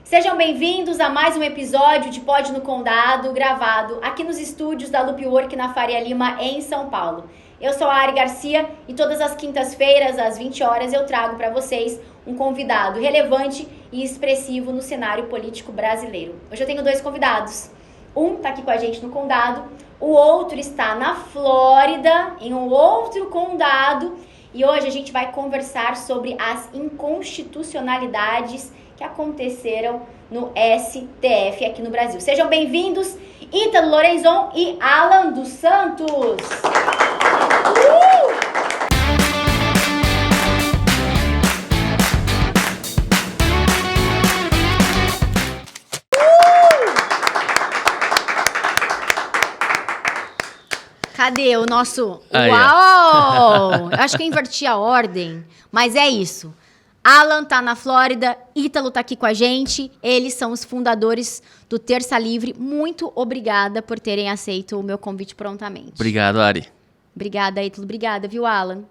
Sejam bem-vindos a mais um episódio de Pode no Condado, gravado aqui nos estúdios da Loop Work na Faria Lima, em São Paulo. Eu sou a Ari Garcia e todas as quintas-feiras, às 20 horas, eu trago para vocês um convidado relevante e expressivo no cenário político brasileiro. Hoje eu tenho dois convidados. Um está aqui com a gente no condado, o outro está na Flórida, em um outro condado, e hoje a gente vai conversar sobre as inconstitucionalidades que aconteceram no STF aqui no Brasil. Sejam bem-vindos, Ítalo Lorenzon e Alan dos Santos! Cadê o nosso... Uau! Eu acho que eu inverti a ordem, mas é isso. Alan tá na Flórida, Ítalo tá aqui com a gente. Eles são os fundadores do Terça Livre. Muito obrigada por terem aceito o meu convite prontamente. Obrigado, Ari. Obrigada, Ítalo. Obrigada, viu, Alan?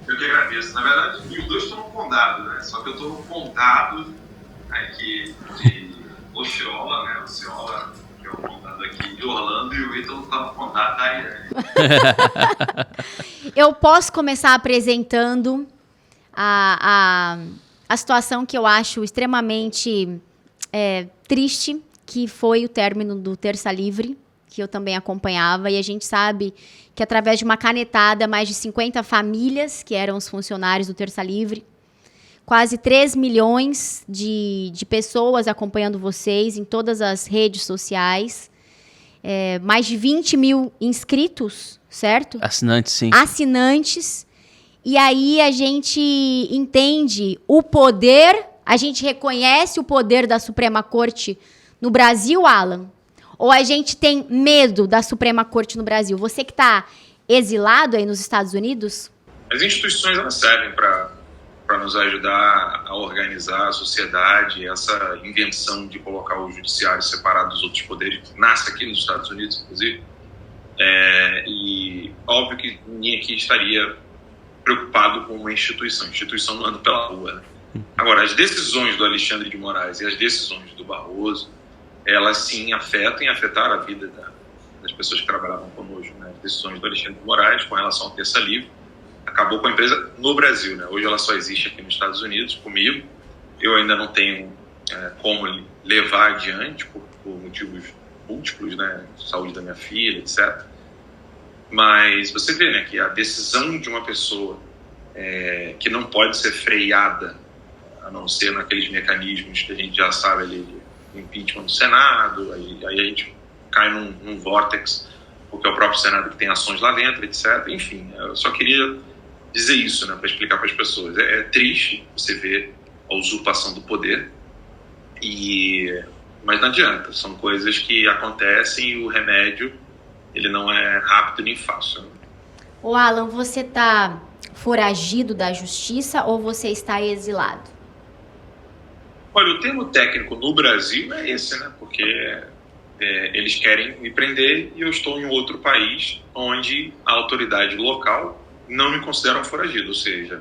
Eu que agradeço. Na verdade, os dois estão no condado, né? Só que eu estou no condado aqui de Osceola, né? Osceola, que é o condado aqui de Orlando, e o Ítalo está no condado da Iane. Eu posso começar apresentando a situação que eu acho extremamente triste, que foi o término do Terça Livre, que eu também acompanhava, e a gente sabe que através de uma canetada, mais de 50 famílias, que eram os funcionários do Terça Livre, quase 3 milhões de pessoas acompanhando vocês em todas as redes sociais, mais de 20 mil inscritos, certo? Assinantes, sim. Assinantes. E aí a gente entende o poder, a gente reconhece o poder da Suprema Corte no Brasil, Alan? Ou a gente tem medo da Suprema Corte no Brasil? Você que está exilado aí nos Estados Unidos? As instituições, elas servem para nos ajudar a organizar a sociedade. Essa invenção de colocar o judiciário separado dos outros poderes nasce aqui nos Estados Unidos, inclusive. E óbvio que ninguém aqui estaria preocupado com uma instituição. A instituição não anda pela rua, né? Agora, as decisões do Alexandre de Moraes e as decisões do Barroso, elas sim afetam e afetaram a vida das pessoas que trabalhavam conosco, né? As decisões do Alexandre de Moraes com relação ao Terça Livre acabou com a empresa no Brasil, né? Hoje ela só existe aqui nos Estados Unidos comigo. Eu ainda não tenho como levar adiante por motivos múltiplos, né? Saúde da minha filha, etc. Mas você vê, né, que a decisão de uma pessoa que não pode ser freada, a não ser naqueles mecanismos que a gente já sabe ali, de impeachment do Senado, aí a gente cai num vórtex, porque é o próprio Senado que tem ações lá dentro, etc. Enfim, eu só queria dizer isso, né, para explicar para as pessoas. É triste você ver a usurpação do poder, mas não adianta, são coisas que acontecem e o remédio ele não é rápido nem fácil. Ô Alan, você está foragido da justiça ou você está exilado? Olha, o termo técnico no Brasil é esse, né? Porque eles querem me prender e eu estou em outro país onde a autoridade local não me considera um foragido. Ou seja,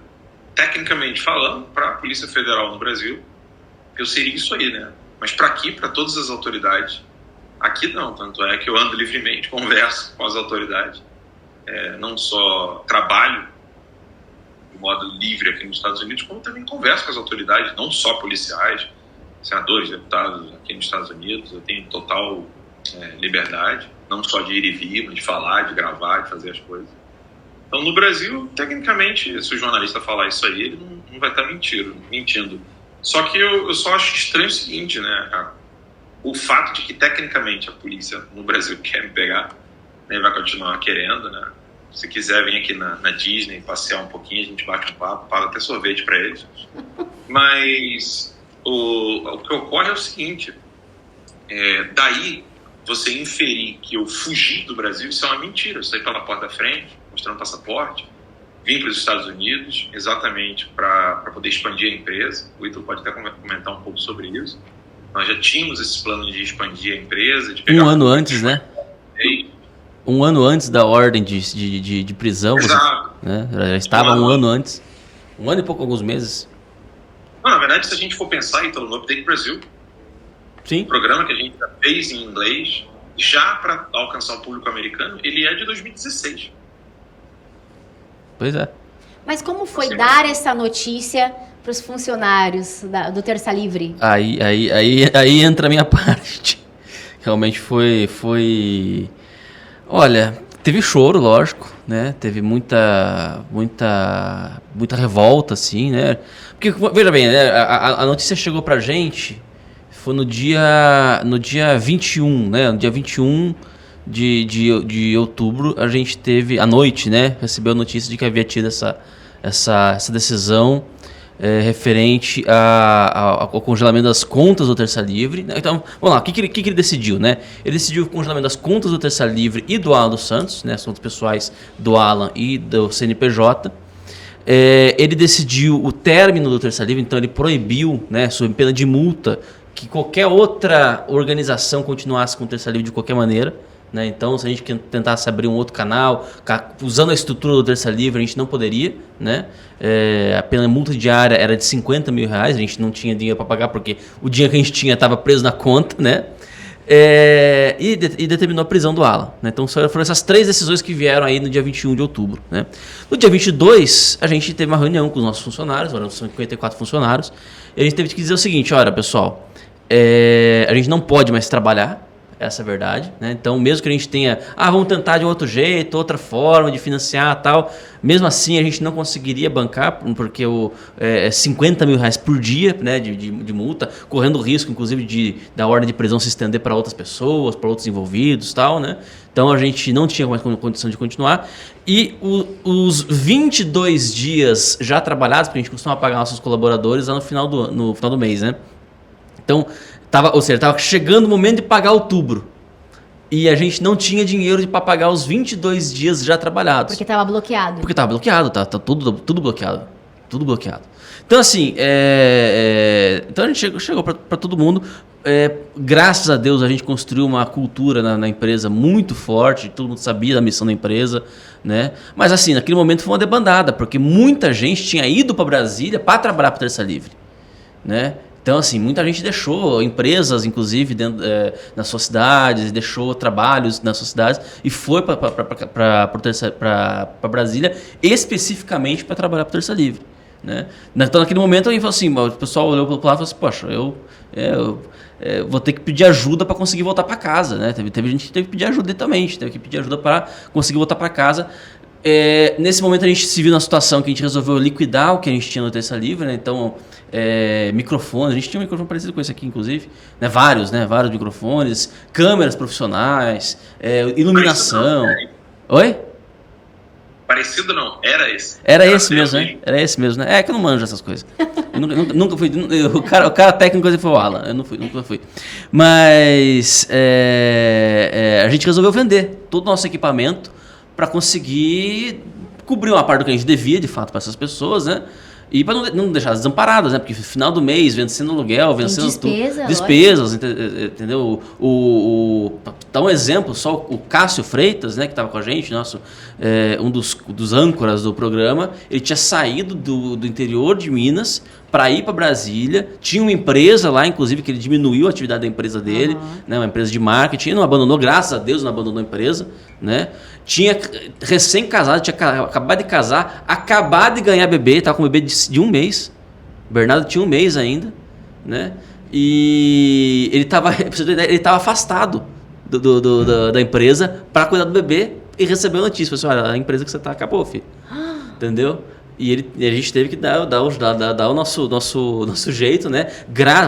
tecnicamente falando, para a Polícia Federal no Brasil, eu seria isso aí, né? Mas para aqui, para todas as autoridades, aqui não, tanto é que eu ando livremente, converso com as autoridades, não só trabalho de modo livre aqui nos Estados Unidos, como também converso com as autoridades, não só policiais, senadores, deputados aqui nos Estados Unidos. Eu tenho total liberdade, não só de ir e vir, mas de falar, de gravar, de fazer as coisas. Então, no Brasil, tecnicamente, se o jornalista falar isso aí, ele não vai estar mentindo. Só que eu só acho estranho o seguinte, né, o fato de que, tecnicamente, a polícia no Brasil quer me pegar, né, vai continuar querendo, né? Se quiser, vem aqui na Disney, passear um pouquinho, a gente bate um papo, paga até sorvete para eles. Mas o que ocorre é o seguinte, daí você inferir que eu fugi do Brasil, isso é uma mentira. Eu saí pela porta da frente, mostrando passaporte, vim para os Estados Unidos exatamente para poder expandir a empresa. O Ítalo pode até comentar um pouco sobre isso. Nós já tínhamos esse plano de expandir a empresa. De pegar um ano antes, né? Um ano antes da ordem de prisão. Exato. Você, né? Já estava um ano antes. Um ano e pouco, alguns meses. Não, na verdade, se a gente for pensar, Ítalo, no Update Brasil, Sim. O programa que a gente já fez em inglês, já para alcançar o público americano, ele é de 2016. Pois é. Mas como foi dar essa notícia para os funcionários do Terça Livre? Aí entra a minha parte. Realmente foi... Olha, teve choro, lógico, né? Teve muita revolta, assim, né? Porque, veja bem, né? A notícia chegou pra gente, foi no dia 21, né? No dia 21 de outubro, a gente teve, à noite, né? Recebeu a notícia de que havia tido essa decisão referente ao congelamento das contas do Terça Livre. Então, vamos lá, o que ele decidiu, né? Ele decidiu o congelamento das contas do Terça Livre e do Alan dos Santos, né? Assuntos pessoais do Alan e do CNPJ. Ele decidiu o término do Terça Livre, então ele proibiu, né, sob pena de multa, que qualquer outra organização continuasse com o Terça Livre de qualquer maneira. Né? Então, se a gente tentasse abrir um outro canal, usando a estrutura do Terça Livre, a gente não poderia. Né? A pena multa diária era de R$50 mil, a gente não tinha dinheiro para pagar, porque o dinheiro que a gente tinha estava preso na conta. Né? E determinou a prisão do Alan. Né? Então, foram essas 3 decisões que vieram aí no dia 21 de outubro. Né? No dia 22, a gente teve uma reunião com os nossos funcionários, agora são 54 funcionários, e a gente teve que dizer o seguinte: olha, pessoal, a gente não pode mais trabalhar. Essa é a verdade, né? Então, mesmo que a gente tenha, vamos tentar de outro jeito, outra forma de financiar e tal, mesmo assim a gente não conseguiria bancar, porque R$50 mil por dia, né, de multa, correndo o risco, inclusive, da ordem de prisão se estender para outras pessoas, para outros envolvidos e tal, né? Então, a gente não tinha mais condição de continuar. E os 22 dias já trabalhados, porque a gente costuma pagar nossos colaboradores lá no final do mês, né? Então, estava chegando o momento de pagar outubro. E a gente não tinha dinheiro para pagar os 22 dias já trabalhados. Porque estava bloqueado. Porque estava bloqueado, tá tudo bloqueado. Tudo bloqueado. Então, assim, então a gente chegou para todo mundo. Graças a Deus, a gente construiu uma cultura na empresa muito forte. Todo mundo sabia da missão da empresa. Né? Mas, assim, naquele momento foi uma debandada, porque muita gente tinha ido para Brasília para trabalhar para o Terça Livre. Né? Então, assim, muita gente deixou empresas, inclusive, nas suas cidades, deixou trabalhos nas suas cidades e foi para Brasília especificamente para trabalhar para o Terça Livre. Né? Então, naquele momento, a gente falou assim, o pessoal olhou para o lado e falou assim, poxa, eu vou ter que pedir ajuda para conseguir voltar para casa. Né? Teve gente que teve que pedir ajuda literalmente, teve que pedir ajuda para conseguir voltar para casa. Nesse momento a gente se viu na situação que a gente resolveu liquidar o que a gente tinha no Terça Livre, né? Então, microfones, a gente tinha um microfone parecido com esse aqui, inclusive, né? Vários microfones, câmeras profissionais, iluminação. Oi? Parecido não, era esse. Era esse mesmo, né? Era esse mesmo, né? É que eu não manjo essas coisas. Eu nunca fui. O cara técnico foi o Alan, eu nunca fui. Mas a gente resolveu vender todo o nosso equipamento para conseguir cobrir uma parte do que a gente devia, de fato, para essas pessoas, né? E para não deixar desamparadas, né? Porque no final do mês, vencendo aluguel, vencendo despesas, entendeu? Dá um exemplo, só o Cássio Freitas, né, que estava com a gente, um dos âncoras do programa, ele tinha saído do interior de Minas para ir para Brasília, tinha uma empresa lá, inclusive, que ele diminuiu a atividade da empresa dele, né, uma empresa de marketing, não abandonou, graças a Deus não abandonou a empresa, né? Tinha recém-casado, tinha acabado de casar, acabado de ganhar bebê, estava com um bebê de 1 mês. O Bernardo tinha 1 mês ainda, né? E ele estava afastado da empresa para cuidar do bebê e recebeu a notícia. Falou assim, olha, a empresa que você está acabou, filho. Entendeu? E a gente teve que dar o nosso jeito, né?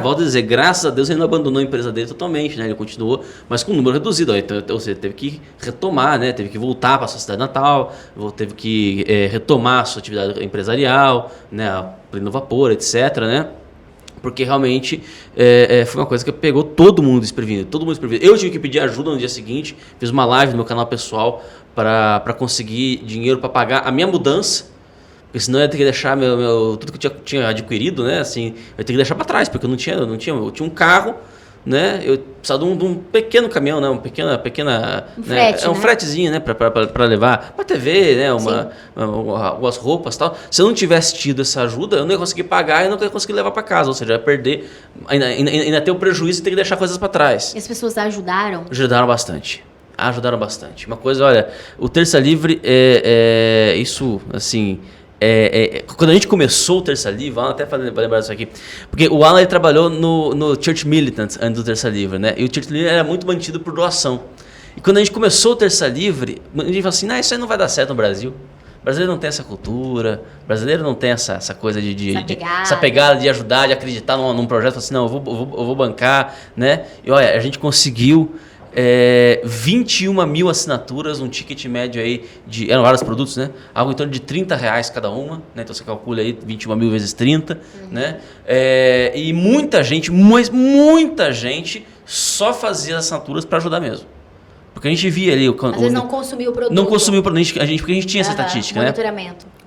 Volto a dizer, graças a Deus ele não abandonou a empresa dele totalmente, né? Ele continuou, mas com um número reduzido. Então, você teve que retomar, né? Teve que voltar para a sua cidade natal, teve que retomar a sua atividade empresarial, né? Pleno vapor, etc, né? Porque realmente foi uma coisa que pegou todo mundo desprevenido. Eu tive que pedir ajuda no dia seguinte, fiz uma live no meu canal pessoal para conseguir dinheiro para pagar a minha mudança. Porque senão eu ia ter que deixar tudo que eu tinha adquirido, né? Assim, eu ia ter que deixar para trás, porque eu tinha um carro, né? Eu precisava de um pequeno caminhão, né? Um pequena frete, um né? fretezinho, né? Para levar uma TV, né? Umas roupas e tal. Se eu não tivesse tido essa ajuda, eu não ia conseguir pagar e não ia conseguir levar para casa. Ou seja, eu ia perder, ainda ter o prejuízo de ter que deixar coisas para trás. E as pessoas ajudaram? Ajudaram bastante. Uma coisa, olha, o Terça Livre isso, assim... quando a gente começou o Terça Livre, até para lembrar disso aqui, porque o Alan ele trabalhou no Church Militant antes do Terça Livre, né? E o Church Militant era muito mantido por doação. E quando a gente começou o Terça Livre, a gente falou assim, não, isso aí não vai dar certo no Brasil. O brasileiro não tem essa cultura, o brasileiro não tem essa coisa essa pegada de ajudar, de acreditar num projeto, assim, não, eu vou bancar, né? E olha, a gente conseguiu 21 mil assinaturas, um ticket médio aí eram vários produtos, né? Algo em torno de R$30 cada uma, né? Então você calcula aí 21 mil vezes 30, né? E muita gente só fazia assinaturas para ajudar mesmo. Porque a gente via ali... Às vezes não consumiu o produto. Não consumiu o produto, porque a gente tinha essa estatística,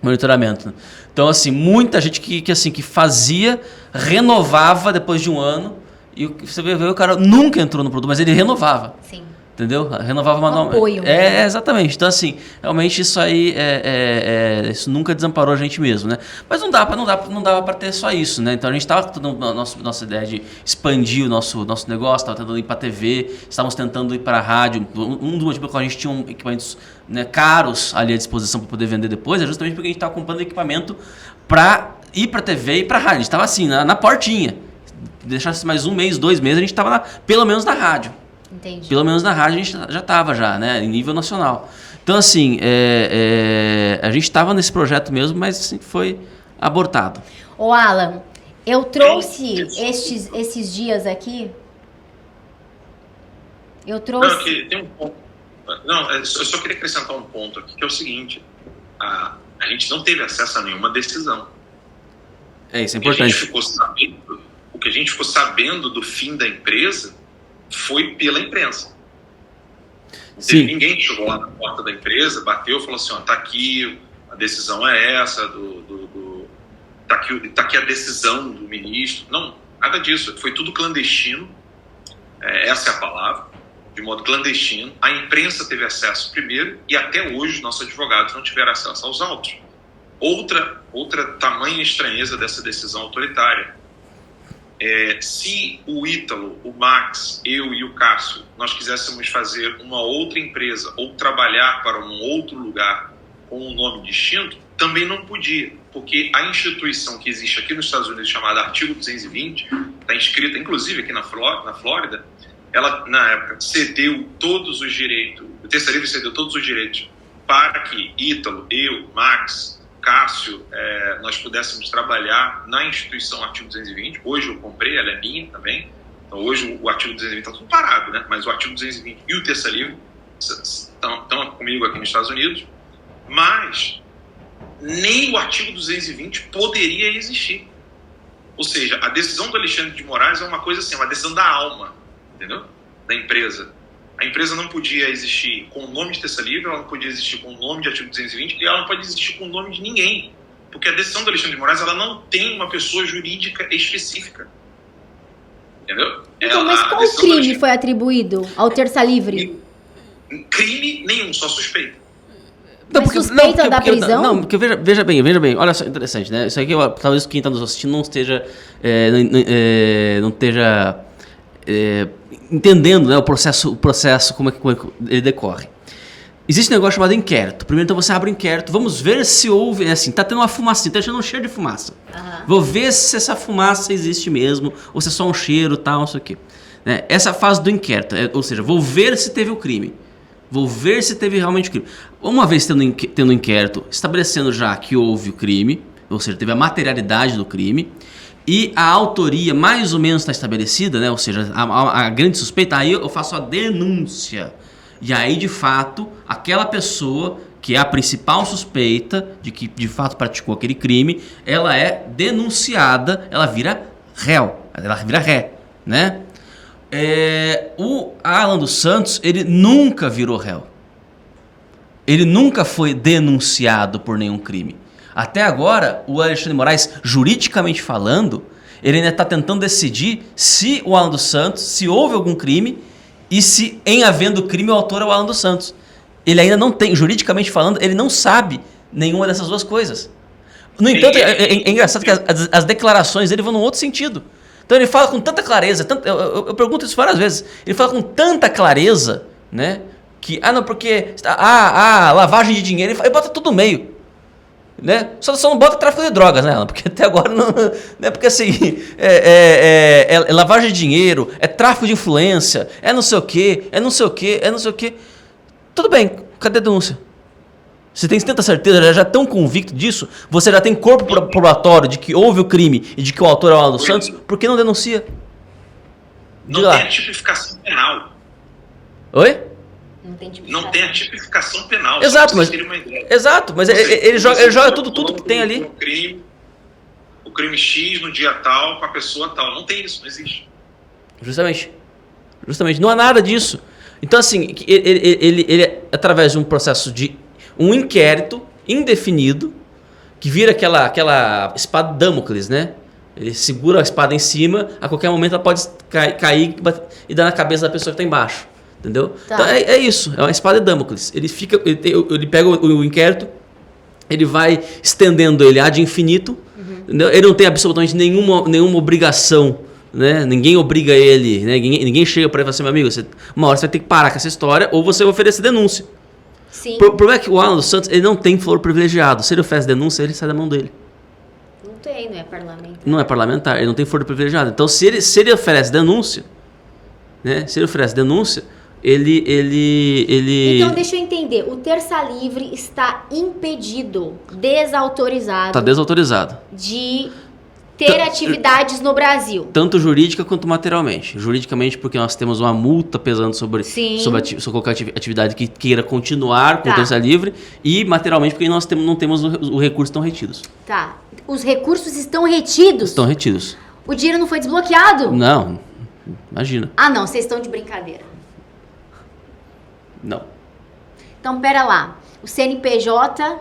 Monitoramento. Então, assim, muita gente que fazia, renovava depois de um ano. E você vê, o cara nunca entrou no produto, mas ele renovava. Sim. Entendeu? Renovava manualmente. Apoio. Exatamente. Então, assim, realmente isso aí, isso nunca desamparou a gente mesmo, né? Mas não dava para ter só isso, né? Então, a gente estava na nossa ideia de expandir o nosso negócio, estava tentando ir para a TV, estávamos tentando ir para a rádio. Um dos motivos pelo qual a gente tinha equipamentos, né, caros ali à disposição para poder vender depois é justamente porque a gente estava comprando equipamento para ir para a TV e para a rádio. A gente estava assim, na portinha. Deixasse mais 1 mês, 2 meses, a gente estava pelo menos na rádio. Entendi. Pelo menos na rádio a gente já estava, né, em nível nacional. Então, assim, a gente estava nesse projeto mesmo, mas assim, foi abortado. Ô, Alan, eu trouxe esses dias aqui... Eu trouxe... Não, aqui tem um ponto. Não, eu só queria acrescentar um ponto aqui, que é o seguinte. A gente não teve acesso a nenhuma decisão. Isso é importante. O que a gente ficou sabendo do fim da empresa foi pela imprensa. Não teve ninguém que chegou lá na porta da empresa, bateu e falou assim, tá aqui, a decisão é essa, tá aqui a decisão do ministro. Não, nada disso. Foi tudo clandestino, essa é a palavra, de modo clandestino. A imprensa teve acesso primeiro e até hoje nossos advogados não tiveram acesso aos autos. Outra tamanha estranheza dessa decisão autoritária. Se o Ítalo, o Max, eu e o Cássio, nós quiséssemos fazer uma outra empresa ou trabalhar para um outro lugar com um nome distinto, também não podia, porque a instituição que existe aqui nos Estados Unidos, chamada Artigo 220, está inscrita inclusive aqui na Flórida, ela na época cedeu todos os direitos, o Terça Livre cedeu todos os direitos para que Ítalo, eu, Max, Cássio, nós pudéssemos trabalhar na instituição Artigo 220. Hoje eu comprei, ela é minha também. Então hoje o Artigo 220 está tudo parado, né? Mas o Artigo 220 e o Terça Livre estão comigo aqui nos Estados Unidos. Mas nem o Artigo 220 poderia existir. Ou seja, a decisão do Alexandre de Moraes é uma coisa assim, uma decisão da alma, entendeu? Da empresa. A empresa não podia existir com o nome de Terça Livre, ela não podia existir com o nome de Artigo 220 e ela não pode existir com o nome de ninguém. Porque a decisão do Alexandre de Moraes, ela não tem uma pessoa jurídica específica. Entendeu? Então, mas qual crime foi atribuído ao Terça Livre? Crime nenhum, só suspeita. Mas suspeita da prisão? Não, porque veja bem, olha só, interessante, né? Isso aqui, talvez quem está nos assistindo não esteja entendendo, né, o processo como é que ele decorre. Existe um negócio chamado inquérito. Primeiro, então, você abre o inquérito. Vamos ver se houve... assim, tá tendo uma fumaça, tá deixando um cheiro de fumaça. Vou ver se essa fumaça existe mesmo, ou se é só um cheiro, tal, não sei o quê. Né? Essa fase do inquérito, ou seja, vou ver se teve o crime. Vou ver se teve realmente o crime. Uma vez tendo um inquérito, estabelecendo já que houve o crime, ou seja, teve a materialidade do crime, e a autoria mais ou menos está estabelecida, né? Ou seja, a grande suspeita, aí eu faço a denúncia. E aí, de fato, aquela pessoa que é a principal suspeita de que de fato praticou aquele crime, ela é denunciada, ela vira réu, ela vira ré, né? O Alan dos Santos, ele nunca virou réu. Ele nunca foi denunciado por nenhum crime. Até agora, o Alexandre de Moraes, juridicamente falando, ele ainda está tentando decidir se o Alan dos Santos, se houve algum crime e se, em havendo crime, o autor é o Alan dos Santos. Ele ainda não tem, juridicamente falando, ele não sabe nenhuma dessas duas coisas. No entanto, é engraçado que as declarações dele vão num outro sentido. Então ele fala com tanta clareza, eu pergunto isso várias vezes, ele fala com tanta clareza, né, que, não, porque, lavagem de dinheiro, ele bota tudo no meio, né, só não bota tráfico de drogas, né, porque até agora não, né, porque assim, é lavagem de dinheiro, é tráfico de influência, é não sei o quê, tudo bem, cadê a denúncia? Você tem tanta certeza, já tão convicto disso, você já tem corpo probatório de que houve o crime e de que o autor é o Alan dos Santos, por que não denuncia? Não tem a tipificação penal. Oi? Não tem a tipificação penal. Exato, mas ele joga tudo que tem ali. O crime X no dia tal, com a pessoa tal. Não tem isso, não existe. Justamente. Não há nada disso. Então, assim, ele através de um processo de um inquérito indefinido, que vira aquela espada de Damocles, né? Ele segura a espada em cima, a qualquer momento ela pode cair e dar na cabeça da pessoa que está embaixo. Entendeu? Tá. Então é isso, é uma espada de Damocles. Ele pega o inquérito, ele vai estendendo ele ad infinito, entendeu? Ele não tem absolutamente nenhuma obrigação, né? Ninguém obriga ele, né? Ninguém chega para ele e fala assim, meu amigo, uma hora você vai ter que parar com essa história ou você vai oferecer denúncia. Sim. O problema é que o Alan dos Santos, ele não tem foro privilegiado. Se ele oferece denúncia, ele sai da mão dele. Não é parlamentar. Não é parlamentar, ele não tem foro privilegiado. Então, se ele oferece denúncia, né? Ele... Então, deixa eu entender. O Terça Livre está impedido, desautorizado... Está desautorizado. ...de ter atividades no Brasil. Tanto jurídica quanto materialmente. Juridicamente, porque nós temos uma multa pesando sobre qualquer atividade que queira continuar com o Terça Livre. E materialmente, porque nós não temos os recursos estão retidos. Tá. Os recursos estão retidos? Estão retidos. O dinheiro não foi desbloqueado? Não. Imagina. Não. Vocês estão de brincadeira. Não. Então, pera lá. O CNPJ...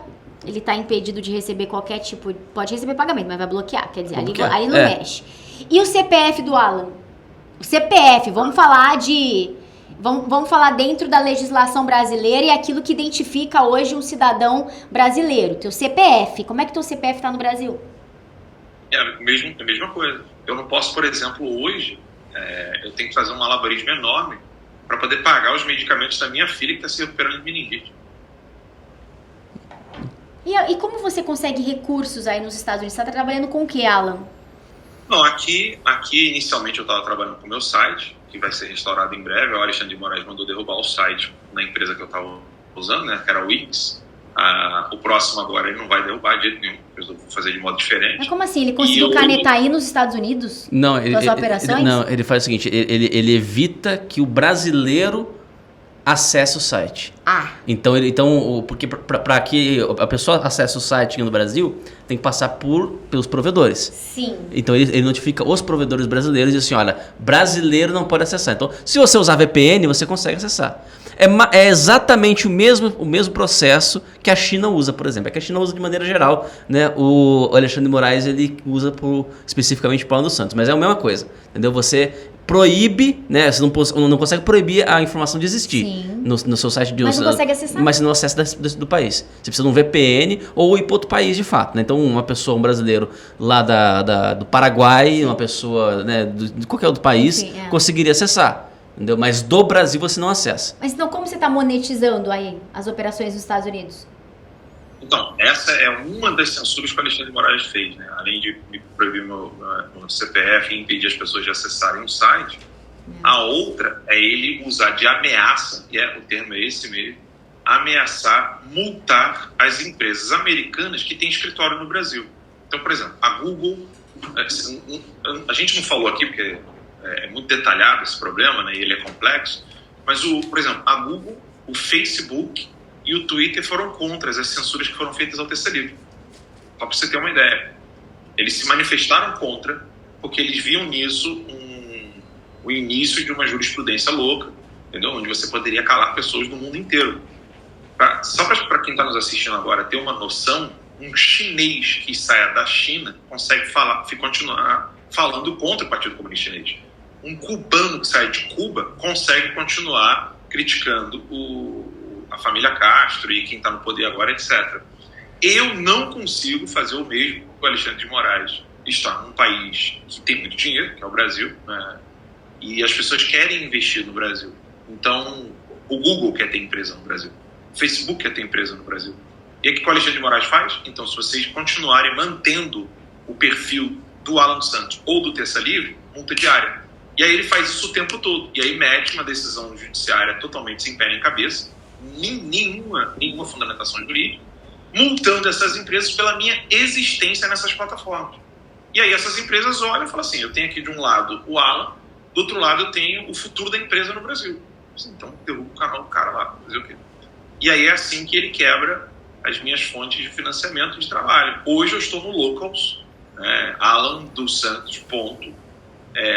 ele está impedido de receber qualquer tipo... Pode receber pagamento, mas vai bloquear. Quer dizer, ali não mexe. E o CPF do Alan? O CPF, vamos falar de... Vamos falar dentro da legislação brasileira e aquilo que identifica hoje um cidadão brasileiro. Teu CPF. Como é que teu CPF está no Brasil? É a mesma coisa. Eu não posso, por exemplo, hoje... eu tenho que fazer um malabarismo enorme para poder pagar os medicamentos da minha filha que está se recuperando de meningite. E como você consegue recursos aí nos Estados Unidos? Você está trabalhando com o que, Alan? Não, aqui inicialmente eu estava trabalhando com o meu site, que vai ser restaurado em breve. O Alexandre de Moraes mandou derrubar o site na empresa que eu estava usando, né, que era o Wix. O próximo agora ele não vai derrubar de jeito nenhum, eu vou fazer de modo diferente. Mas como assim? Ele conseguiu canetar aí nos Estados Unidos? Não, operações? Ele faz o seguinte, ele evita que o brasileiro acesse o site. Então porque para que a pessoa acesse o site no Brasil, tem que passar pelos provedores. Sim. Então ele notifica os provedores brasileiros e diz assim, olha, brasileiro não pode acessar. Então, se você usar VPN, você consegue acessar. É exatamente o mesmo processo que a China usa, por exemplo. É que a China usa de maneira geral, né? O Alexandre de Moraes, ele usa especificamente para o Alan dos Santos, mas é a mesma coisa, entendeu? Você proíbe, né? Você não consegue proibir a informação de existir no seu site. Mas não consegue acessar. Mas você não acessa do país. Você precisa de um VPN ou ir para outro país de fato, né? Então, um brasileiro lá do Paraguai, uma pessoa, né, de qualquer outro país, conseguiria acessar. Entendeu? Mas do Brasil você não acessa. Mas então como você está monetizando aí as operações nos Estados Unidos? Então, essa é uma das censuras que o Alexandre de Moraes fez, né? Além de me proibir meu CPF e impedir as pessoas de acessarem o site, a outra é ele usar de ameaça, o termo é esse mesmo, ameaçar, multar as empresas americanas que têm escritório no Brasil. Então, por exemplo, a Google, a gente não falou aqui porque é muito detalhado esse problema, né, e ele é complexo, mas, por exemplo, a Google, o Facebook e o Twitter foram contra as censuras que foram feitas ao Terça Livre. Só para você ter uma ideia. Eles se manifestaram contra porque eles viam nisso o início de uma jurisprudência louca, entendeu? Onde você poderia calar pessoas do mundo inteiro. Só para quem está nos assistindo agora ter uma noção, um chinês que saia da China consegue continuar falando contra o Partido Comunista Chinês. Um cubano que sai de Cuba consegue continuar criticando a família Castro e quem está no poder agora, etc. Eu não consigo fazer o mesmo que o Alexandre de Moraes. Está num país que tem muito dinheiro, que é o Brasil, né? E as pessoas querem investir no Brasil. Então, o Google quer ter empresa no Brasil, o Facebook quer ter empresa no Brasil. E o que o Alexandre de Moraes faz? Então, se vocês continuarem mantendo o perfil do Alan dos Santos ou do Terça Livre, multa diária. E aí ele faz isso o tempo todo. E aí mete uma decisão judiciária totalmente sem pé nem cabeça, nenhuma fundamentação jurídica, multando essas empresas pela minha existência nessas plataformas. E aí essas empresas olham e falam assim, eu tenho aqui de um lado o Alan, do outro lado eu tenho o futuro da empresa no Brasil. Então derrubo o canal do cara lá, fazer o quê? E aí é assim que ele quebra as minhas fontes de financiamento de trabalho. Hoje eu estou no Locals, Alan dos Santos,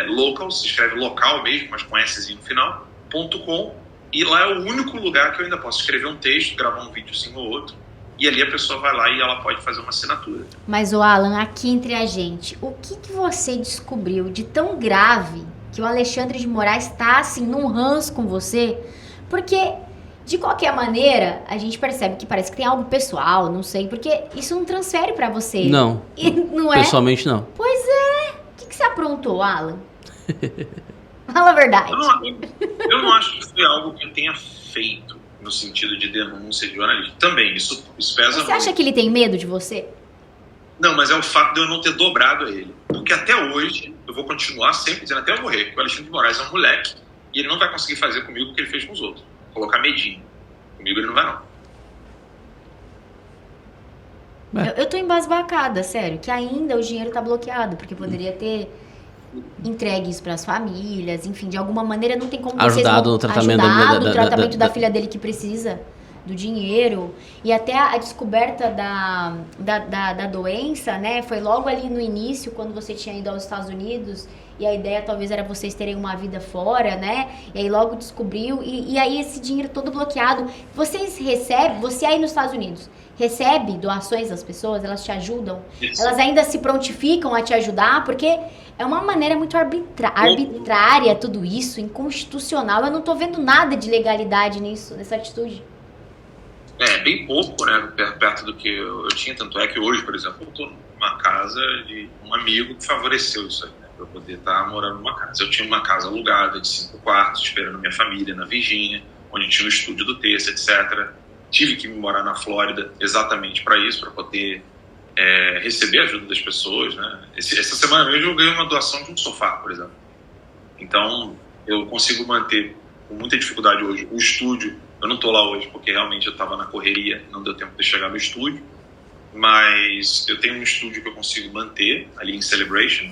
Locals, se escreve local mesmo, mas com Szinho no final, .com, e lá é o único lugar que eu ainda posso escrever um texto, gravar um videozinho ou outro, e ali a pessoa vai lá e ela pode fazer uma assinatura. Mas, o Alan, aqui entre a gente, o que você descobriu de tão grave que o Alexandre de Moraes está, assim, num ranço com você? Porque, de qualquer maneira, a gente percebe que parece que tem algo pessoal, não sei, porque isso não transfere pra você. Não, e, não é? Pessoalmente não. Pois é. O que você aprontou, Alan? Fala a verdade. Eu não acho que foi algo que eu tenha feito no sentido de denúncia de jornalista. Também, isso pesa muito. Você acha que ele tem medo de você? Não, mas é o fato de eu não ter dobrado a ele. Porque até hoje, eu vou continuar sempre dizendo, até eu morrer, que o Alexandre de Moraes é um moleque e ele não vai conseguir fazer comigo o que ele fez com os outros. Colocar medinho. Comigo ele não vai, não. Eu tô embasbacada, sério, que ainda o dinheiro tá bloqueado, porque poderia ter entregue isso pras famílias, enfim, de alguma maneira não tem como ajudado no tratamento, no tratamento da filha dele que precisa do dinheiro. E até a descoberta da doença, né, foi logo ali no início, quando você tinha ido aos Estados Unidos, e a ideia talvez era vocês terem uma vida fora, né, e aí logo descobriu, e aí esse dinheiro todo bloqueado. Vocês recebem, você aí nos Estados Unidos, recebe doações das pessoas, elas te ajudam? Isso. Elas ainda se prontificam a te ajudar? Porque é uma maneira muito arbitrária tudo isso, inconstitucional. Eu não tô vendo nada de legalidade nisso, nessa atitude. Bem pouco, né, perto do que eu tinha. Tanto é que hoje, por exemplo, eu tô numa casa de um amigo que favoreceu isso aí, né, pra eu poder estar morando numa casa. Eu tinha uma casa alugada de 5 quartos, esperando minha família na Virgínia, onde tinha o estúdio do Terça, etc. Tive que me morar na Flórida exatamente para isso, para poder receber a ajuda das pessoas, né? Essa semana mesmo eu ganhei uma doação de um sofá, por exemplo. Então, eu consigo manter com muita dificuldade hoje o estúdio. Eu não estou lá hoje porque realmente eu estava na correria, não deu tempo de chegar no estúdio, mas eu tenho um estúdio que eu consigo manter ali em Celebration,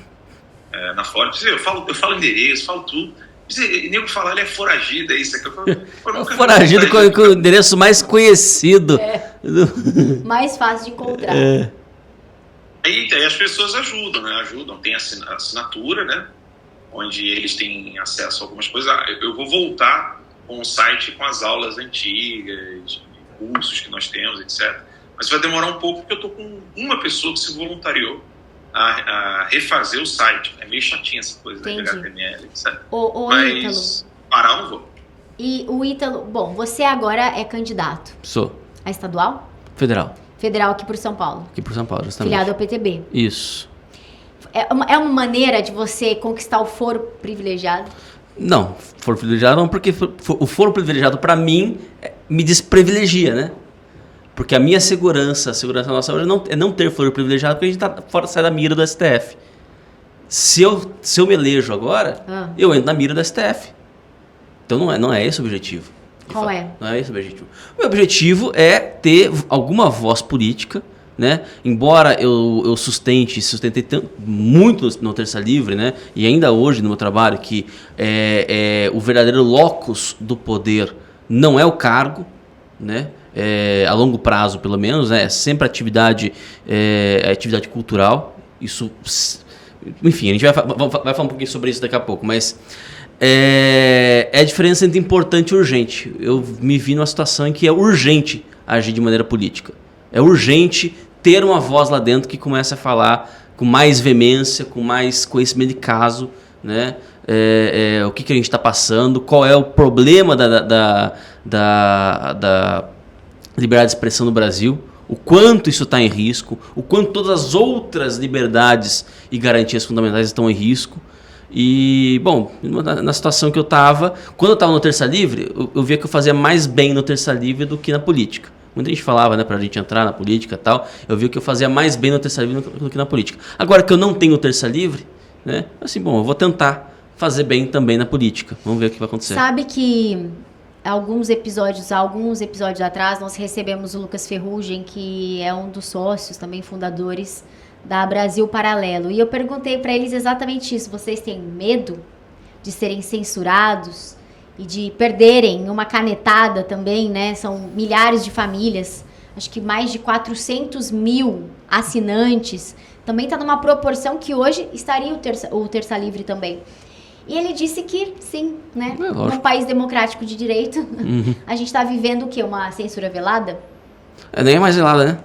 na Flórida. Eu falo endereço, falo tudo. E nego falar, ele é foragido, é isso aqui. Foragido com o endereço mais conhecido. Mais fácil de encontrar. Aí as pessoas ajudam, né? Tem assinatura, né? Onde eles têm acesso a algumas coisas. Eu vou voltar com o site com as aulas antigas, cursos que nós temos, etc. Mas vai demorar um pouco porque eu estou com uma pessoa que se voluntariou a refazer o site. É meio chatinha essa coisa, né, de HTML, etc. Mas Ítalo, parar não vou. E o Ítalo, bom, você agora é candidato. Sou. A estadual? Federal. Federal aqui por São Paulo. Aqui por São Paulo, justamente. Filiado ao PTB. Isso. É uma maneira de você conquistar o foro privilegiado? Não, foro privilegiado não, porque o foro privilegiado para mim me desprivilegia, né? Porque a minha segurança, a segurança da nossa saúde é não ter foro privilegiado, porque a gente tá fora, sai da mira do STF. Se eu me elejo agora, eu entro na mira do STF. Então não é esse o objetivo. Qual é? Não é esse o objetivo. O meu objetivo é ter alguma voz política, né? Embora eu sustentei muito no Terça Livre, né? E ainda hoje no meu trabalho, que o verdadeiro locus do poder não é o cargo, né? A longo prazo, pelo menos, né? É sempre atividade cultural. Isso, enfim, a gente vai falar um pouquinho sobre isso daqui a pouco, mas a diferença entre importante e urgente. Eu me vi numa situação em que é urgente agir de maneira política. É urgente ter uma voz lá dentro que comece a falar com mais veemência, com mais conhecimento de caso, né? O que a gente está passando, qual é o problema da liberdade de expressão no Brasil, o quanto isso está em risco, o quanto todas as outras liberdades e garantias fundamentais estão em risco. E, bom, na situação que eu estava, quando eu estava no Terça Livre, eu via que eu fazia mais bem no Terça Livre do que na política. Muita gente falava, né, pra gente entrar na política e tal, eu via que eu fazia mais bem no Terça Livre do que na política. Agora que eu não tenho Terça Livre, né, assim, bom, eu vou tentar fazer bem também na política. Vamos ver o que vai acontecer. Sabe que alguns episódios atrás, nós recebemos o Lucas Ferrugem, que é um dos sócios, também fundadores da Brasil Paralelo. E eu perguntei para eles exatamente isso. Vocês têm medo de serem censurados e de perderem uma canetada também, né? São milhares de famílias, acho que mais de 400 mil assinantes. Também está numa proporção que hoje estaria o Terça Livre também. E ele disse que sim, né? Num país democrático de direito, a gente está vivendo o quê? Uma censura velada? Nem é mais velada, né?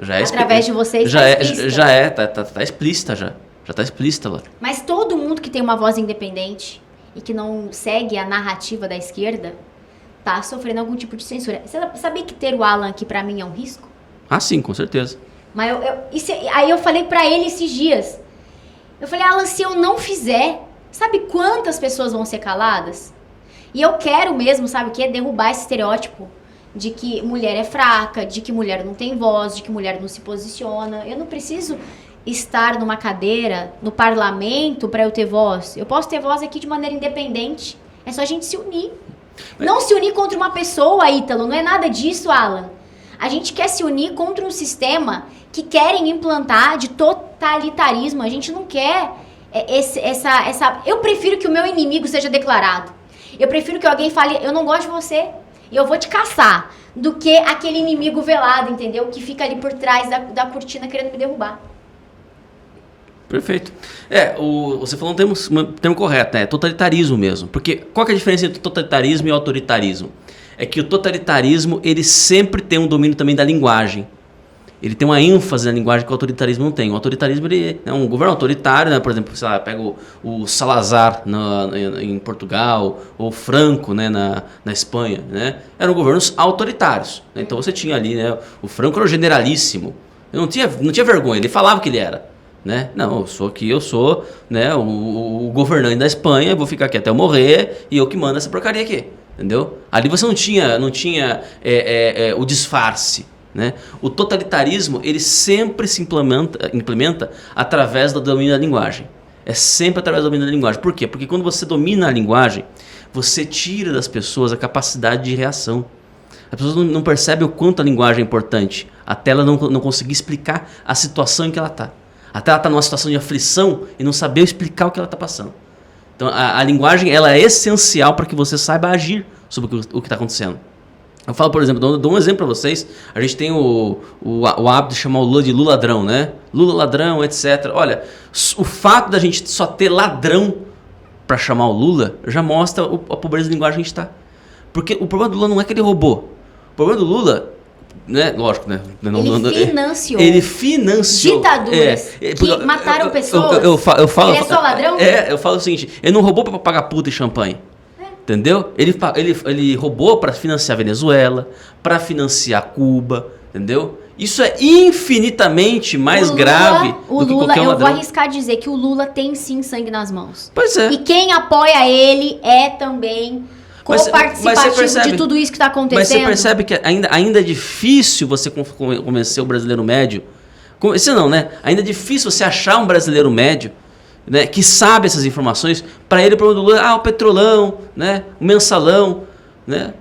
Já é através de vocês tá explícita já. Já tá explícita lá. Mas todo mundo que tem uma voz independente e que não segue a narrativa da esquerda tá sofrendo algum tipo de censura. Você sabia que ter o Alan aqui pra mim é um risco? Ah, sim, com certeza. Mas aí eu falei pra ele esses dias. Eu falei, Alan, se eu não fizer, sabe quantas pessoas vão ser caladas? E eu quero mesmo, sabe o que? Derrubar esse estereótipo de que mulher é fraca, de que mulher não tem voz, de que mulher não se posiciona. Eu não preciso estar numa cadeira no parlamento para eu ter voz. Eu posso ter voz aqui de maneira independente. É só a gente se unir. Não se unir contra uma pessoa, Ítalo. Não é nada disso, Alan. A gente quer se unir contra um sistema que querem implantar de totalitarismo. A gente não quer essa... Eu prefiro que o meu inimigo seja declarado. Eu prefiro que alguém fale, eu não gosto de você, e eu vou te caçar, do que aquele inimigo velado, entendeu? Que fica ali por trás da cortina querendo me derrubar. Perfeito. Você falou um termo correto, né? Totalitarismo mesmo. Porque qual que é a diferença entre totalitarismo e autoritarismo? É que o totalitarismo, ele sempre tem um domínio também da linguagem. Ele tem uma ênfase na linguagem que o autoritarismo não tem. O autoritarismo ele é um governo autoritário, né? Por exemplo, sei lá, pega o Salazar em Portugal, ou o Franco, né? na Espanha. Né? Eram governos autoritários. Né? Então você tinha ali, né? O Franco era o generalíssimo. Ele não tinha vergonha, ele falava que ele era. Né? Não, eu sou né, o governante da Espanha, vou ficar aqui até eu morrer e eu que mando essa porcaria aqui. Entendeu? Ali você não tinha o disfarce. Né? O totalitarismo ele sempre se implementa através do domínio da linguagem. É sempre através do domínio da linguagem. Por quê? Porque quando você domina a linguagem, você tira das pessoas a capacidade de reação. As pessoas não percebem o quanto a linguagem é importante até ela não conseguir explicar a situação em que ela está. Até ela está numa situação de aflição e não saber explicar o que ela está passando. Então a linguagem ela é essencial para que você saiba agir sobre o que está acontecendo. Eu falo, por exemplo, dou um exemplo para vocês. A gente tem o hábito de chamar o Lula de Lula ladrão, né? Lula ladrão, etc. Olha, o fato da gente só ter ladrão para chamar o Lula já mostra a pobreza de linguagem que a gente está. Porque o problema do Lula não é que ele roubou. O problema do Lula, né? Lógico, né? Ele financiou ditaduras que mataram pessoas. Eu falo, ele é só ladrão? Eu falo o seguinte: ele não roubou para pagar puta e champanhe. Entendeu? Ele roubou para financiar a Venezuela, para financiar Cuba, entendeu? Isso é infinitamente mais grave do que qualquer ladrão. Eu vou arriscar dizer que o Lula tem sim sangue nas mãos. Pois é. E quem apoia ele é também co-participativo de tudo isso que está acontecendo. Mas você percebe que ainda é difícil você convencer o brasileiro médio. Convencer não, né? Ainda é difícil você achar um brasileiro médio, né, que sabe essas informações. Para ele o problema do Lula, o petrolão, né, o mensalão, né?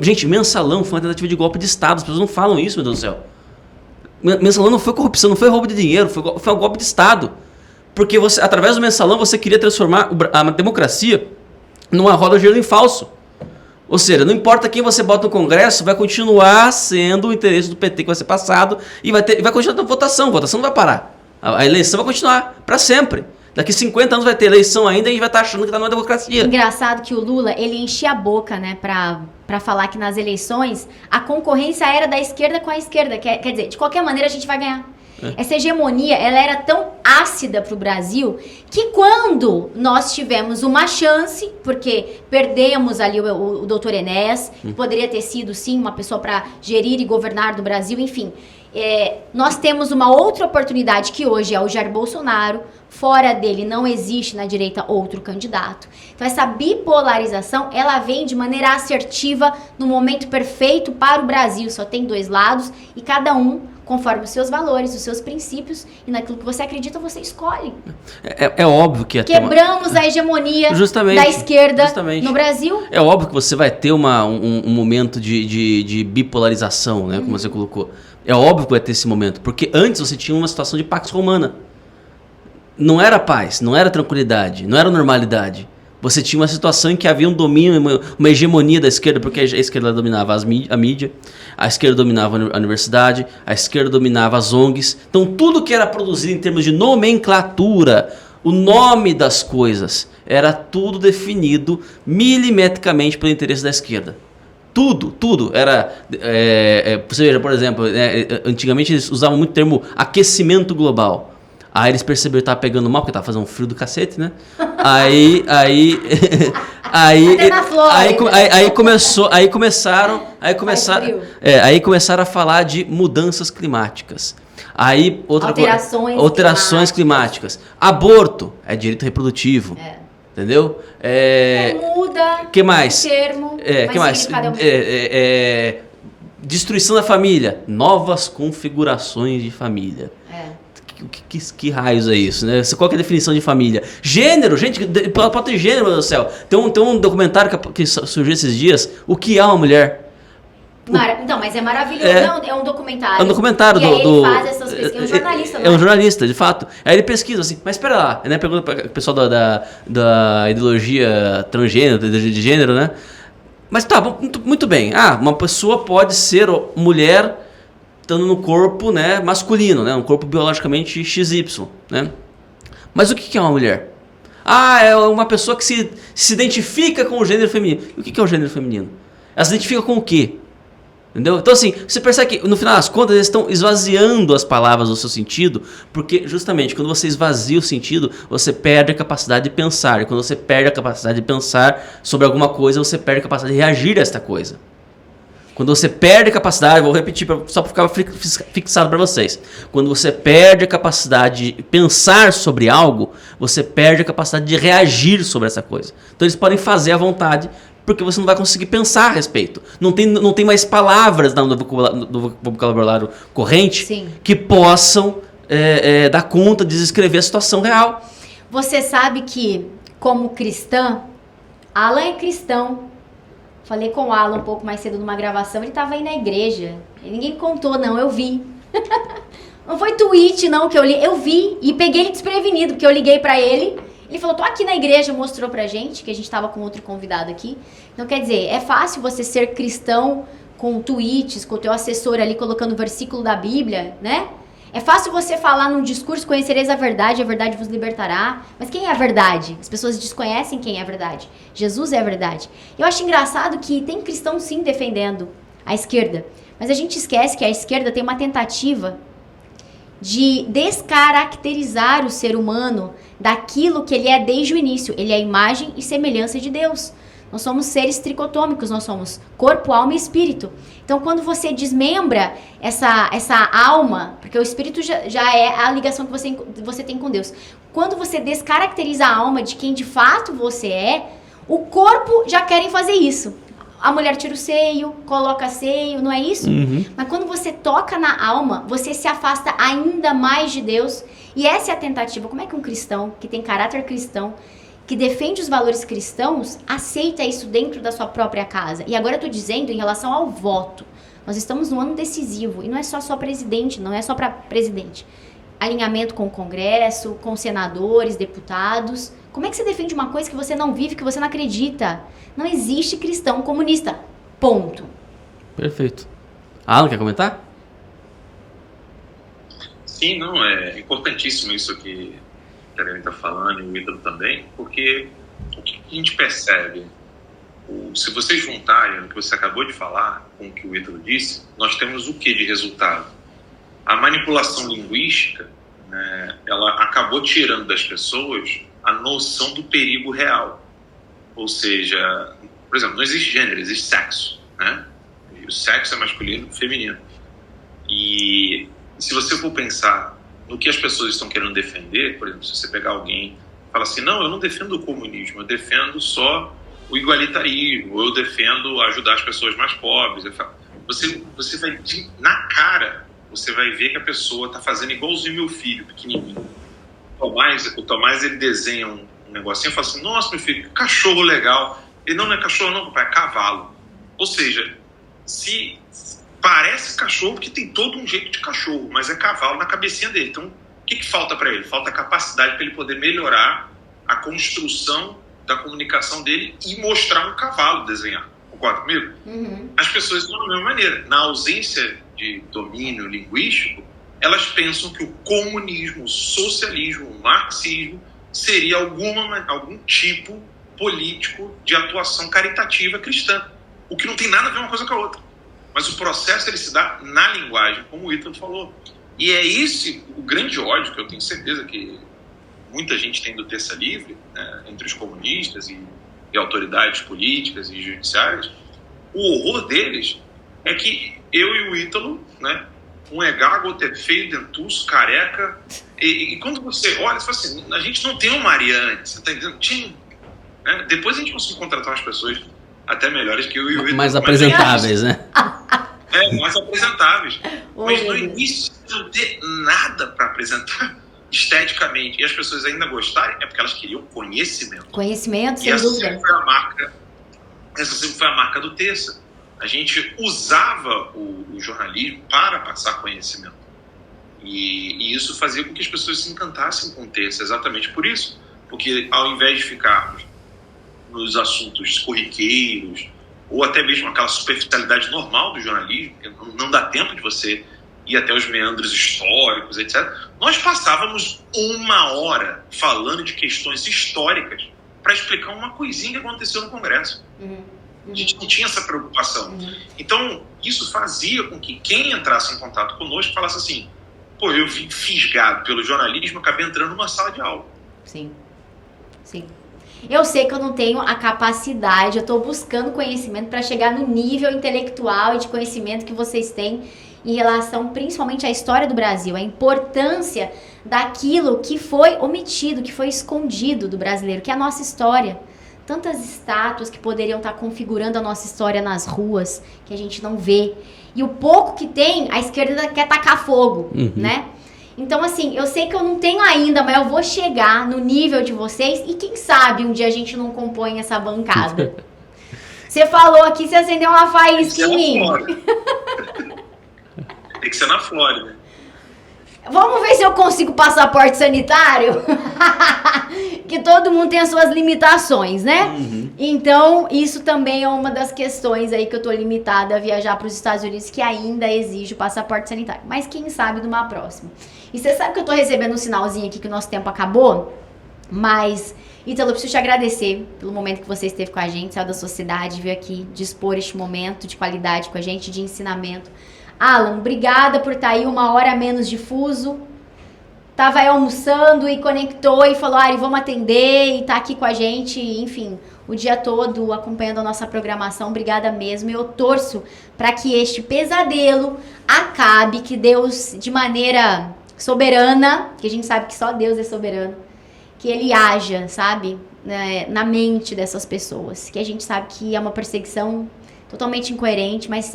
Gente, mensalão foi uma tentativa de golpe de Estado. As pessoas não falam isso, meu Deus do céu. Mensalão não foi corrupção, não foi roubo de dinheiro, foi um golpe de Estado. Porque você, através do mensalão você queria transformar a democracia numa roda de gelo em falso. Ou seja, não importa quem você bota no Congresso, vai continuar sendo o interesse do PT que vai ser passado e vai continuar tendo votação. A votação não vai parar. A eleição vai continuar para sempre. Daqui 50 anos vai ter eleição ainda e a gente vai estar achando que está numa democracia. Engraçado que o Lula, ele enchia a boca, né, pra falar que nas eleições a concorrência era da esquerda com a esquerda. Quer dizer, de qualquer maneira a gente vai ganhar. Essa hegemonia, ela era tão ácida para o Brasil que quando nós tivemos uma chance, porque perdemos ali o doutor Enéas, que poderia ter sido, sim, uma pessoa para gerir e governar no Brasil, enfim... nós temos uma outra oportunidade que hoje é o Jair Bolsonaro. Fora dele não existe na direita outro candidato. Então essa bipolarização, ela vem de maneira assertiva no momento perfeito para o Brasil. Só tem dois lados e cada um conforme os seus valores, os seus princípios e naquilo que você acredita, você escolhe. É óbvio que... Quebramos a hegemonia da esquerda no Brasil. É óbvio que você vai ter um momento de bipolarização, né, como você colocou. É óbvio que vai ter esse momento, porque antes você tinha uma situação de Pax Romana. Não era paz, não era tranquilidade, não era normalidade. Você tinha uma situação em que havia um domínio, uma hegemonia da esquerda, porque a esquerda dominava a mídia, a esquerda dominava a universidade, a esquerda dominava as ONGs. Então tudo que era produzido em termos de nomenclatura, o nome das coisas, era tudo definido milimetricamente pelo interesse da esquerda. Tudo era... você veja, por exemplo, antigamente eles usavam muito o termo aquecimento global. Aí eles perceberam que estava pegando mal, porque estava fazendo um frio do cacete, né? Aí começaram a falar de mudanças climáticas. Aí alterações climáticas. Aborto é direito reprodutivo. Entendeu? Muda. Que mais? O termo. Que mais? Destruição da família. Novas configurações de família. Que raios é isso, né? Qual que é a definição de família? Gênero, gente, pode ter gênero, meu Deus do céu. Tem um documentário que surgiu esses dias, O que é uma mulher? Então, mas é maravilhoso. Não, é um documentário. É um documentário ele faz essas pesquisas. É um jornalista, É um jornalista, de fato. Aí ele pesquisa assim, mas espera lá, né? Pergunta para o pessoal da ideologia transgênero, de gênero, né? Mas tá, muito bem. Uma pessoa pode ser mulher estando no corpo, né, masculino, né? Um corpo biologicamente XY, né? Mas o que é uma mulher? É uma pessoa que se identifica com o gênero feminino. E o que é o gênero feminino? Ela se identifica com o quê? Entendeu? Então assim, você percebe que no final das contas eles estão esvaziando as palavras do seu sentido, porque justamente quando você esvazia o sentido, você perde a capacidade de pensar. E quando você perde a capacidade de pensar sobre alguma coisa, você perde a capacidade de reagir a esta coisa. Quando você perde a capacidade, vou repetir só para ficar fixado para vocês. Quando você perde a capacidade de pensar sobre algo, você perde a capacidade de reagir sobre essa coisa. Então eles podem fazer à vontade, porque você não vai conseguir pensar a respeito. Não tem mais palavras no vocabulário corrente que possam dar conta de descrever a situação real. Você sabe que, como cristã, Alan é cristão. Falei com o Alan um pouco mais cedo numa gravação, ele tava aí na igreja. E ninguém me contou, não, eu vi. Não foi tweet, não, que eu li. Eu vi e peguei ele desprevenido, porque eu liguei pra ele. Ele falou, tô aqui na igreja, mostrou pra gente, que a gente tava com outro convidado aqui. Então, quer dizer, é fácil você ser cristão com tweets, com o teu assessor ali colocando o versículo da Bíblia, né? É fácil você falar num discurso, conhecereis a verdade vos libertará. Mas quem é a verdade? As pessoas desconhecem quem é a verdade. Jesus é a verdade. Eu acho engraçado que tem cristão sim defendendo a esquerda. Mas a gente esquece que a esquerda tem uma tentativa de descaracterizar o ser humano daquilo que ele é desde o início. Ele é a imagem e semelhança de Deus. Nós somos seres tricotômicos, nós somos corpo, alma e espírito. Então, quando você desmembra essa alma, porque o espírito já é a ligação que você tem com Deus. Quando você descaracteriza a alma de quem de fato você é, o corpo já querem fazer isso. A mulher tira o seio, coloca seio, não é isso? Uhum. Mas quando você toca na alma, você se afasta ainda mais de Deus. E essa é a tentativa. Como é que um cristão, que tem caráter cristão, que defende os valores cristãos, aceita isso dentro da sua própria casa? E agora eu estou dizendo em relação ao voto. Nós estamos num ano decisivo, e não é só presidente, não é só para presidente. Alinhamento com o Congresso, com senadores, deputados. Como é que você defende uma coisa que você não vive, que você não acredita? Não existe cristão comunista. Ponto. Perfeito. Alan, quer comentar? Sim, não, é importantíssimo isso que a Helena está falando, e o Ítalo também, porque o que a gente percebe, se vocês juntarem o que você acabou de falar com o que o Ítalo disse, nós temos o que de resultado? a manipulação linguística, né, ela acabou tirando das pessoas a noção do perigo real. Ou seja, por exemplo, não existe gênero, existe sexo, né? E o sexo é masculino e feminino. E se você for pensar no que as pessoas estão querendo defender, por exemplo, se você pegar alguém e falar assim, não, eu não defendo o comunismo, eu defendo só o igualitarismo, ou eu defendo ajudar as pessoas mais pobres. Você vai, na cara, você vai ver que a pessoa está fazendo igualzinho meu filho, pequenininho. O Tomás, ele desenha um negocinho e fala assim, nossa, meu filho, que cachorro legal. Ele não é cachorro não, papai, é cavalo. Ou seja, se parece cachorro porque tem todo um jeito de cachorro, mas é cavalo na cabecinha dele. Então, o que falta para ele? Falta capacidade para ele poder melhorar a construção da comunicação dele e mostrar um cavalo desenhar. Concorda comigo? Uhum. As pessoas são da mesma maneira. Na ausência de domínio linguístico, elas pensam que o comunismo, o socialismo, o marxismo seria algum tipo político de atuação caritativa cristã. O que não tem nada a ver uma coisa com a outra. Mas o processo ele se dá na linguagem, como o Ítalo falou. E é esse o grande ódio que eu tenho certeza que muita gente tem do Terça Livre, né, entre os comunistas e autoridades políticas e judiciárias. O horror deles é que eu e o Ítalo, né, um é gago, outro é feio, dentuço, careca, e quando você olha, você fala assim, a gente não tem um Mariane, você está entendendo? Tinha, né? Depois a gente conseguiu contratar umas pessoas até melhores que eu e o Ítalo. Mais apresentáveis, né? Mais apresentáveis. Mas no início, você não ter nada para apresentar esteticamente, e as pessoas ainda gostarem, é porque elas queriam conhecimento. Conhecimento, sem essa dúvida. Essa sempre foi a marca do Terça. A gente usava o jornalismo para passar conhecimento. E isso fazia com que as pessoas se encantassem com o Terça, exatamente por isso. Porque ao invés de ficarmos nos assuntos corriqueiros, ou até mesmo aquela superficialidade normal do jornalismo, que não dá tempo de você ir até os meandros históricos, etc., nós passávamos 1 hora falando de questões históricas para explicar uma coisinha que aconteceu no Congresso. A gente não tinha essa preocupação. Então, isso fazia com que quem entrasse em contato conosco falasse assim, pô, eu vim fisgado pelo jornalismo, acabei entrando numa sala de aula. Sim, sim. Eu sei que eu não tenho a capacidade, eu estou buscando conhecimento para chegar no nível intelectual e de conhecimento que vocês têm em relação principalmente à história do Brasil, a importância daquilo que foi omitido, que foi escondido do brasileiro, que é a nossa história. Tantas estátuas que poderiam estar configurando a nossa história nas ruas, que a gente não vê. E o pouco que tem, a esquerda quer tacar fogo, né? Então, assim, eu sei que eu não tenho ainda, mas eu vou chegar no nível de vocês e quem sabe um dia a gente não compõe essa bancada. Você falou aqui, você acendeu uma faísca em mim. Tem que ser na Flórida. Vamos ver se eu consigo passaporte sanitário? Que todo mundo tem as suas limitações, né? Então, isso também é uma das questões aí que eu tô limitada a viajar para os Estados Unidos, que ainda exige o passaporte sanitário. Mas quem sabe numa próxima. E você sabe que eu tô recebendo um sinalzinho aqui que o nosso tempo acabou? Mas, Ítalo, eu preciso te agradecer pelo momento que você esteve com a gente, saiu da sua cidade, veio aqui dispor este momento de qualidade com a gente, de ensinamento. Alan, obrigada por estar aí 1 hora a menos de fuso. Tava aí almoçando e conectou e falou, Ari, vamos atender e tá aqui com a gente, enfim, o dia todo acompanhando a nossa programação. Obrigada mesmo. E eu torço para que este pesadelo acabe, que Deus, de maneira soberana, que a gente sabe que só Deus é soberano, que ele haja, sabe, na mente dessas pessoas. Que a gente sabe que é uma perseguição totalmente incoerente, mas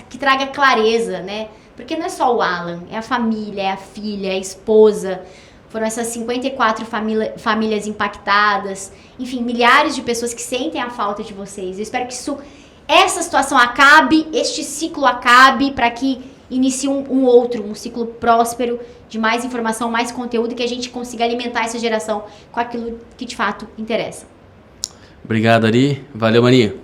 que traga clareza, né? Porque não é só o Alan, é a família, é a filha, é a esposa. Foram essas 54 famílias impactadas. Enfim, milhares de pessoas que sentem a falta de vocês. Eu espero que essa situação acabe, este ciclo acabe, para que inicie um ciclo próspero de mais informação, mais conteúdo, e que a gente consiga alimentar essa geração com aquilo que de fato interessa. Obrigado, Ari. Valeu, Maninho.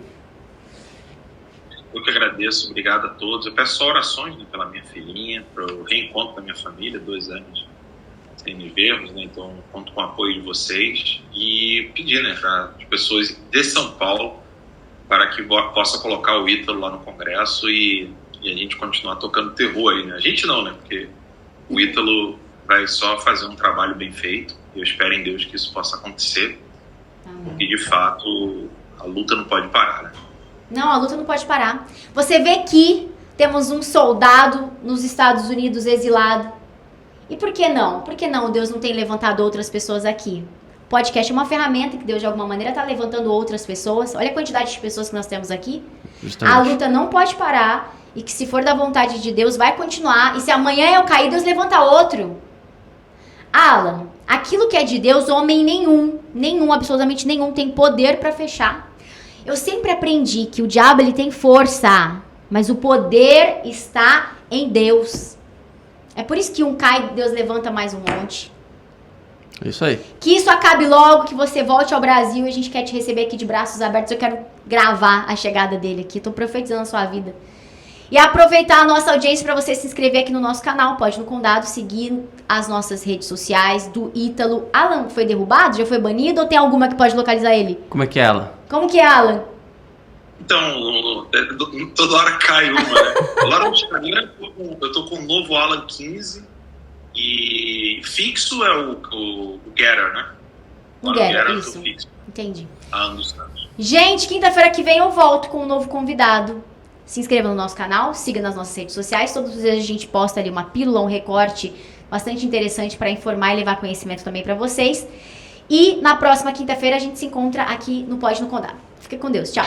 Eu que agradeço, obrigado a todos. Eu peço só orações, né, pela minha filhinha, para o reencontro da minha família, 2 anos sem nos vermos, né, então conto com o apoio de vocês e pedir, né, para as pessoas de São Paulo para que possa colocar o Ítalo lá no Congresso e e a gente continuar tocando terror aí, né? A gente não, né? Porque o Ítalo vai só fazer um trabalho bem feito. Eu espero em Deus que isso possa acontecer. Porque, de fato, a luta não pode parar, né? Não, a luta não pode parar. Você vê que temos um soldado nos Estados Unidos exilado. E por que não? Por que não Deus não tem levantado outras pessoas aqui? O podcast é uma ferramenta que Deus, de alguma maneira, está levantando outras pessoas. Olha a quantidade de pessoas que nós temos aqui. Justamente. A luta não pode parar. E que se for da vontade de Deus, vai continuar. E se amanhã eu cair, Deus levanta outro. Alan, aquilo que é de Deus, homem nenhum, absolutamente nenhum, tem poder para fechar. Eu sempre aprendi que o diabo ele tem força, mas o poder está em Deus. É por isso que um cai, Deus levanta mais um monte. Isso aí. Que isso acabe logo, que você volte ao Brasil e a gente quer te receber aqui de braços abertos. Eu quero gravar a chegada dele aqui. Tô profetizando a sua vida. E aproveitar a nossa audiência para você se inscrever aqui no nosso canal. Pode no Condado seguir as nossas redes sociais do Ítalo. Alan, foi derrubado? Já foi banido? Ou tem alguma que pode localizar ele? Como é que é ela? Como que é, Alan? Então, toda hora cai uma, né? Lá no Instagram eu tô com o novo Alan 15 e fixo é o Getter, né? O Getter, isso. Fixo. Entendi. Anos. Gente, quinta-feira que vem eu volto com um novo convidado. Se inscreva no nosso canal, siga nas nossas redes sociais. Todos os dias a gente posta ali uma pílula, um recorte bastante interessante para informar e levar conhecimento também para vocês. E na próxima quinta-feira a gente se encontra aqui no Pode no Condado. Fique com Deus. Tchau.